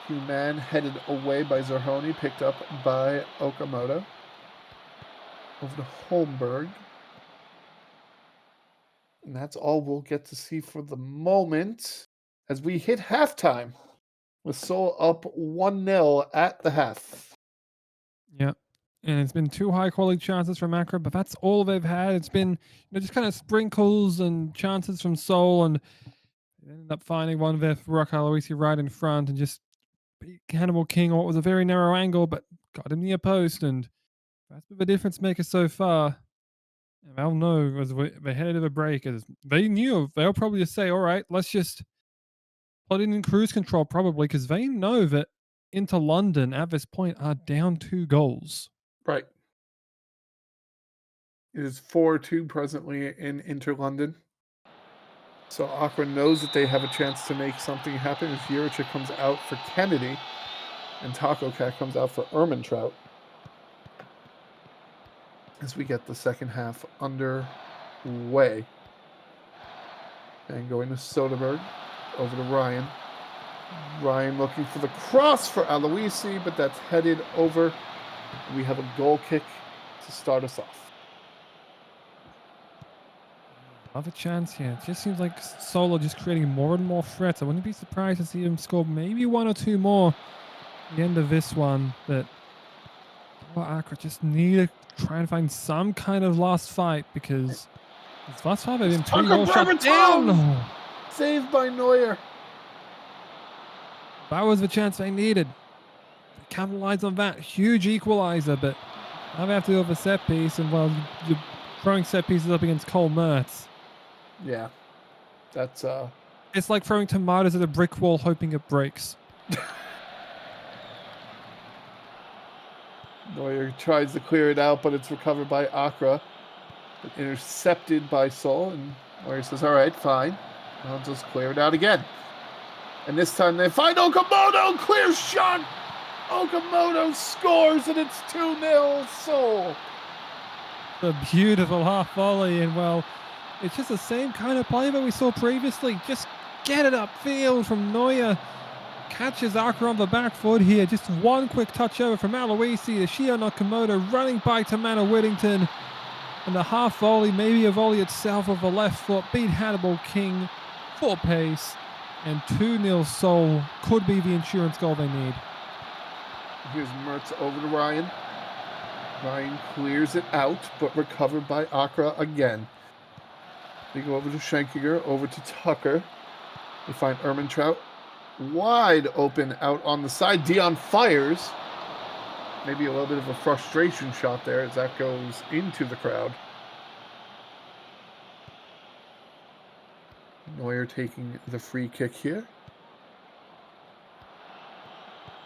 Human headed away by Zerhoni, picked up by Okamoto. Over to Holmberg. And that's all we'll get to see for the moment as we hit halftime with Seoul up 1-0 at the half.
Yeah. And it's been 2 high-quality chances from Accra, but that's all they've had. It's been just kind of sprinkles and chances from Seoul, and they ended up finding one there for Rock Aloisi right in front and just beat Hannibal King on what was a very narrow angle, but got him near post, and that's been the difference maker so far. And they'll know as they head into the break, as they knew they'll probably just say, all right, let's just put it in cruise control, probably, because they know that Inter London at this point are down 2 goals.
Right. It is 4-2 presently in Inter London. So Accra knows that they have a chance to make something happen as Jiricic comes out for Kennedy and Taco Cat comes out for Ermintrout. As we get the second half underway. And going to Soderberg, over to Ryan. Ryan looking for the cross for Aloisi, but that's headed over. We have a goal kick to start us off.
Have a chance here. It just seems like Seoul are just creating more and more threats. I wouldn't be surprised to see him score maybe 1 or 2 more at the end of this one. But Accra just need to try and find some kind of last fight, because this last fight they've been 3 goals shut down.
Saved by Neuer.
That was the chance they needed. They capitalized on that. Huge equalizer, but now they have to go with a set piece, and well, you're throwing set pieces up against Cole Mertz.
Yeah. That's
It's like throwing tomatoes at a brick wall hoping it breaks.
Neuer tries to clear it out, but it's recovered by Accra. Intercepted by Seoul, and Neuer says, all right, fine. I'll just clear it out again. And this time they find Okamoto. Clear shot. Okamoto scores, and it's 2-0 Seoul.
A beautiful half volley, and well, it's just the same kind of play that we saw previously. Just get it upfield from Neuer. Catches Accra on the back foot here. Just one quick touch over from Aloisi to Shio Nakamoto, running by to Mana Whittington. And the half volley, maybe a volley itself of the left foot, beat Hannibal King for pace. And 2-0 Seoul could be the insurance goal they need.
Here's Mertz over to Ryan. Ryan clears it out, but recovered by Accra again. They go over to Schenkinger, over to Tucker. They find Ermintrout wide open out on the side. Dion fires. Maybe a little bit of a frustration shot there as that goes into the crowd. Neuer taking the free kick here.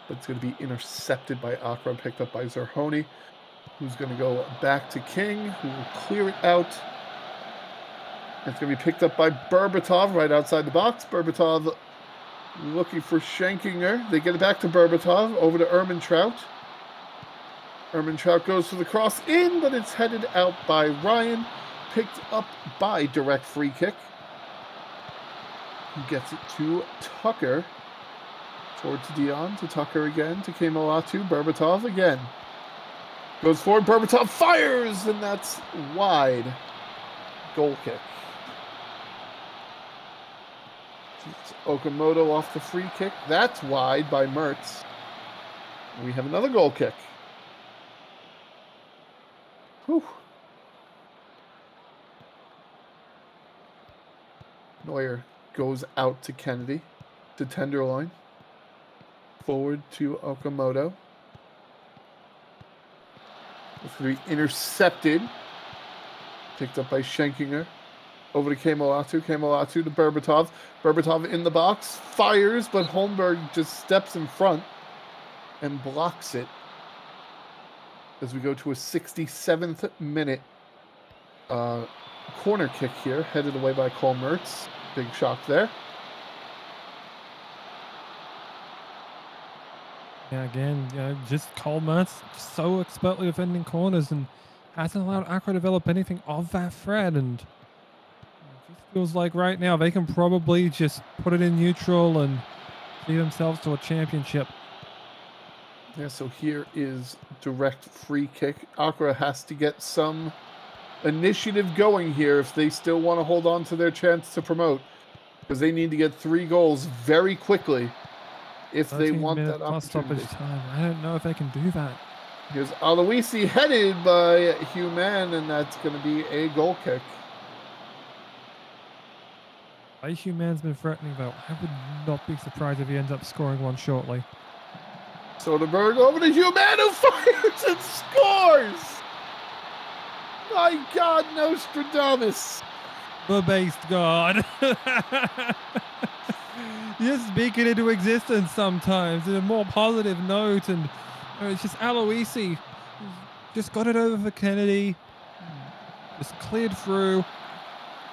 But it's going to be intercepted by Accra, picked up by Zerhoni, who's going to go back to King, who will clear it out. It's going to be picked up by Berbatov right outside the box. Berbatov looking for Schenkinger. They get it back to Berbatov, over to Ermintrout. Ermintrout goes for the cross in, but it's headed out by Ryan, picked up by direct free kick. He gets it to Tucker. Towards Dion, to Tucker again, to Kemalatu, Berbatov again. Goes forward, Berbatov fires, and that's wide. Goal kick. It's Okamoto off the free kick. That's wide by Mertz. We have another goal kick. Whew. Neuer goes out to Kennedy, to Tenderloin. Forward to Okamoto. It's going to be intercepted. Picked up by Schenkinger. Over to Kemalatu. Kemalatu to Berbatov. Berbatov in the box. Fires, but Holmberg just steps in front and blocks it. As we go to a 67th minute corner kick here. Headed away by Cole Mertz. Big shock there.
Yeah, again, just Cole Mertz so expertly defending corners and hasn't allowed Accra to develop anything of that threat. And it just feels like right now they can probably just put it in neutral and see themselves to a championship.
Yeah, so here is direct free kick. Accra has to get some initiative going here if they still want to hold on to their chance to promote, because they need to get 3 goals very quickly if they want that opportunity.
Time. I don't know if they can do that.
Here's Aloisi headed by Hugh Mann, and that's going to be a goal kick.
Hugh Mann's been threatening, though. I would not be surprised if he ends up scoring one shortly.
Soderberg over to Hugh Mann, who fires and scores! My God, Nostradamus!
The based god. Just speak it into existence sometimes in a more positive note, and it's just Aloisi just got it over for Kennedy, just cleared through.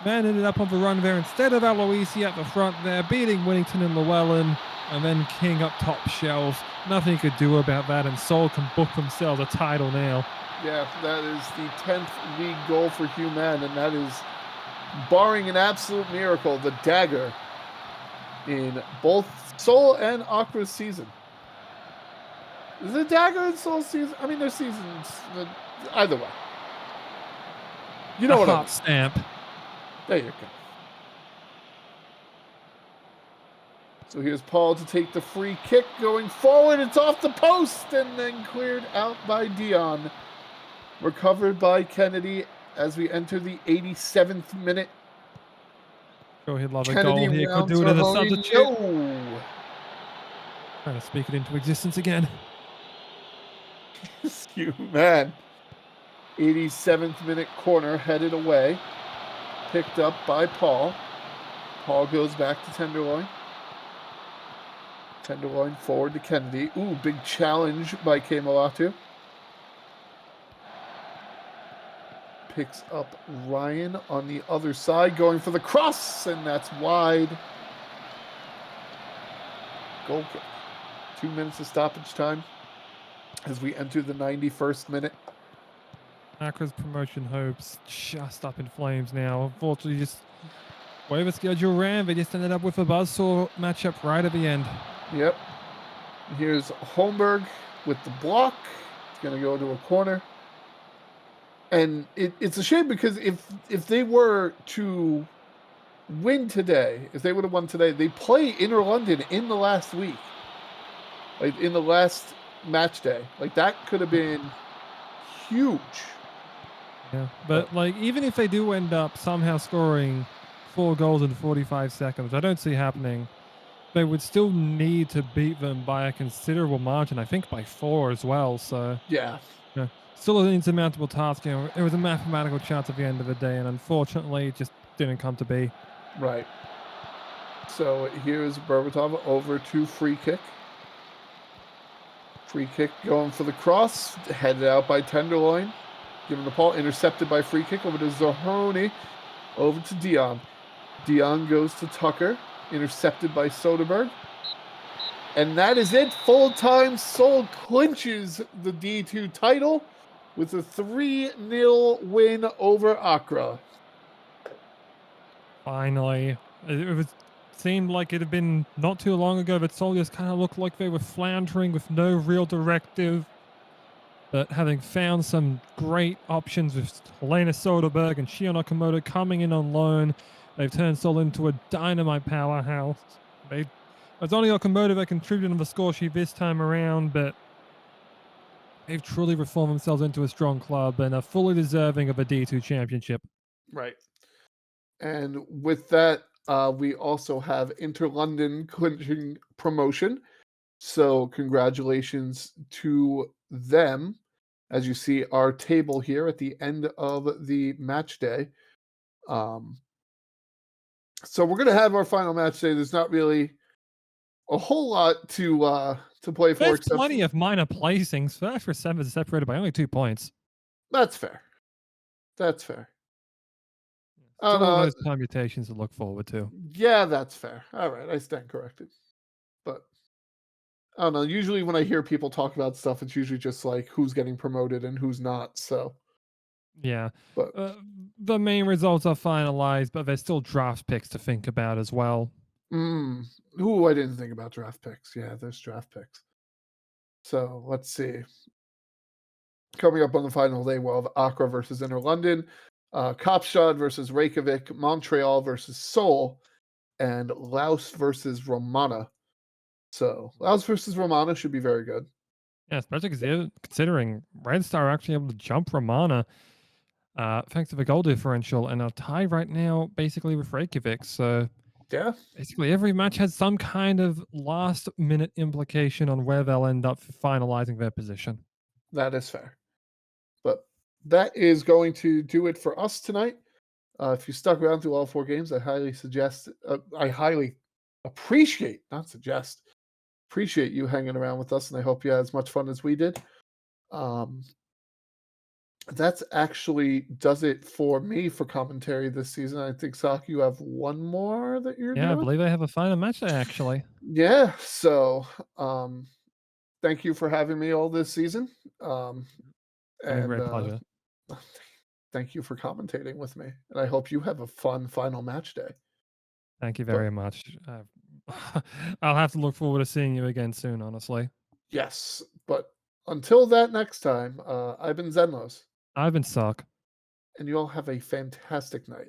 Man ended up on the run there instead of Aloisi at the front there, beating Whittington and Llewellyn, and then King up top shelf. Nothing he could do about that, and Seoul can book themselves a title now. Yeah, that is the 10th league goal for Hugh Mann, and that is, barring an absolute miracle, the dagger in both Seoul and Accra's season. Is it a dagger in Seoul's season? I mean, their seasons, either way. You know what I mean. Stamp.
There you go. So here's Paul to take the free kick going forward. It's off the post and then cleared out by Dion. Recovered by Kennedy as we enter the 87th minute.
Sure, he'd love
Kennedy
a goal here. Could do it as a substitute.
No.
Trying to speak it into existence again.
You man. 87th minute corner headed away. Picked up by Paul. Paul goes back to Tenderloin. Tenderloin forward to Kennedy. Ooh, big challenge by Kemalatu. Picks up Ryan on the other side, going for the cross, and that's wide. Goal kick. 2 minutes of stoppage time. as we enter the 91st minute.
Accra's promotion hopes just up in flames now. Unfortunately, just whatever schedule ran, they just ended up with a buzzsaw matchup right at the end.
Yep. Here's Holmberg with the block. It's going to go to a corner. And it's a shame because if they were to win today, if they would have won today, they play Inter London in the last week. Like in the last match day. Like that could have been huge.
Yeah, but like even if they do end up somehow scoring 4 goals in 45 seconds, I don't see happening. They would still need to beat them by a considerable margin. I think by 4 as well. So
Yeah.
yeah, still an insurmountable task. You know, it was a mathematical chance at the end of the day, and unfortunately, it just didn't come to be.
Right. So here's Berbatov over to free kick. Free kick going for the cross, headed out by Tenderloin. Given the ball, intercepted by free kick over to Zahoni, over to Dion. Dion goes to Tucker, intercepted by Soderberg. And that is it. Full-time Seoul clinches the D2 title with a 3-0 win over Accra.
Finally, it seemed like it had been not too long ago that Seoul just kind of looked like they were floundering with no real directive. But having found some great options with Helena Soderberg and Shion Okamoto coming in on loan, they've turned Seoul into a dynamite powerhouse. It's only Okamoto that contributed on the score sheet this time around, but they've truly reformed themselves into a strong club and are fully deserving of a D2 championship.
Right. And with that, we also have Inter London clinching promotion. So congratulations to them. As you see our table here at the end of the match day. So we're going to have our final match day. There's not really a whole lot to play for.
There's plenty of minor placings. First for 7 is separated by only 2 points.
That's fair. That's fair.
Still all those permutations to look forward to.
Yeah, that's fair. All right, I stand corrected. But I don't know. Usually when I hear people talk about stuff, it's usually just like who's getting promoted and who's not. So
yeah,
but
the main results are finalized, but there's still draft picks to think about as well.
I didn't think about draft picks. Yeah, there's draft picks. So let's see. Coming up on the final day, we'll have Accra versus Inter London, Kaapstad versus Reykjavik, Montreal versus Seoul, and Laos versus Romana. So Laos versus Romana should be very good.
Yeah, especially considering Red Star are actually able to jump Romana thanks to the goal differential and are tied right now basically with Reykjavik. So
yeah,
basically every match has some kind of last minute implication on where they'll end up finalizing their position.
That is fair. But that is going to do it for us tonight. If you stuck around through all 4 games, I highly appreciate, not suggest, appreciate you hanging around with us, and I hope you had as much fun as we did. That's actually does it for me for commentary this season. I think, Sak, you have one more that you're doing?
I believe they have a final match there, actually.
Yeah, so thank you for having me all this season.
A great pleasure.
Thank you for commentating with me, and I hope you have a fun final match day.
Thank you very much. I'll have to look forward to seeing you again soon, honestly.
Yes, but until that next time, I've been Zenlos.
I've been Suck.
And you all have a fantastic night.